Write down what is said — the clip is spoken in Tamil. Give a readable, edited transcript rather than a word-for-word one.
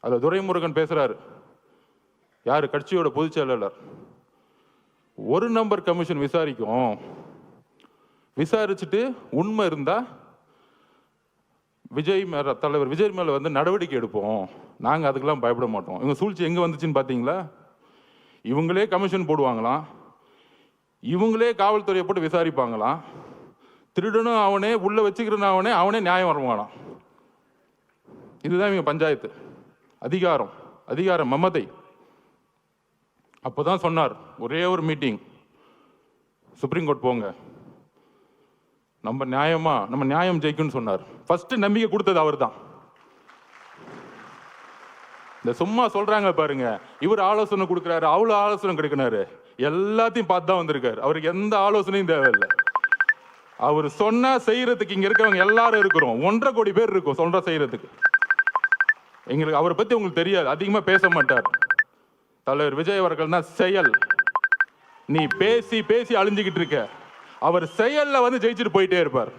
அதில் துரைமுருகன் பேசுறாரு, யாரு கட்சியோட பொதுச் செயலாளர், ஒரு நம்பர் கமிஷன் விசாரிக்கும், விசாரிச்சுட்டு உண்மை இருந்தா தலைவர் விஜய் மேல வந்து நடவடிக்கை எடுப்போம், நாங்க அதுக்கெல்லாம் பயப்பட மாட்டோம். இவங்க சூழ்ச்சி எங்க வந்துச்சுன்னு பாத்தீங்களா? இவங்களே கமிஷன் போடுவாங்களாம், இவங்களே காவல்துறையை போட்டு விசாரிப்பாங்களாம், திருடனும் அவனே, உள்ள வச்சுக்கிறனும் அவனே, அவனே நியாயம் வருவானாம். இதுதான் இவங்க பஞ்சாயத்து. அதிகாரம், அதிகார மமதை. அப்போதான் சொன்னார், ஒரே ஒரு மீட்டிங், சுப்ரீம் கோர்ட் போங்க, நம்ம நியாயமா, நம்ம நியாயம் ஜெயிக்கும்னு சொன்னார். ஃபர்ஸ்ட் நம்பிக்கை கொடுத்தது அவர் தான். இந்த சும்மா சொல்றாங்க பாருங்க, இவர் ஆலோசனை கொடுக்கிறாரு, அவ்வளவு ஆலோசனை கிடைக்கிறாரு, எல்லாத்தையும் பார்த்து தான் வந்திருக்காரு. அவருக்கு எந்த ஆலோசனையும் தேவையில்லை. அவர் சொன்னா செய்யறதுக்கு இங்க இருக்கவங்க எல்லாரும் இருக்கிறோம், 1.5 கோடி பேர் இருக்கும் சொல்ற செய்யறதுக்கு. எங்களுக்கு அவரை பத்தி உங்களுக்கு தெரியாது, அதிகமா பேச மாட்டார். தலைவர் விஜய் அவர்கள் தான் செயல். நீ பேசி பேசி அழிஞ்சுக்கிட்டு இருக்க, அவர் செயல்ல வந்து ஜெயிச்சுட்டு போயிட்டே இருப்பார்.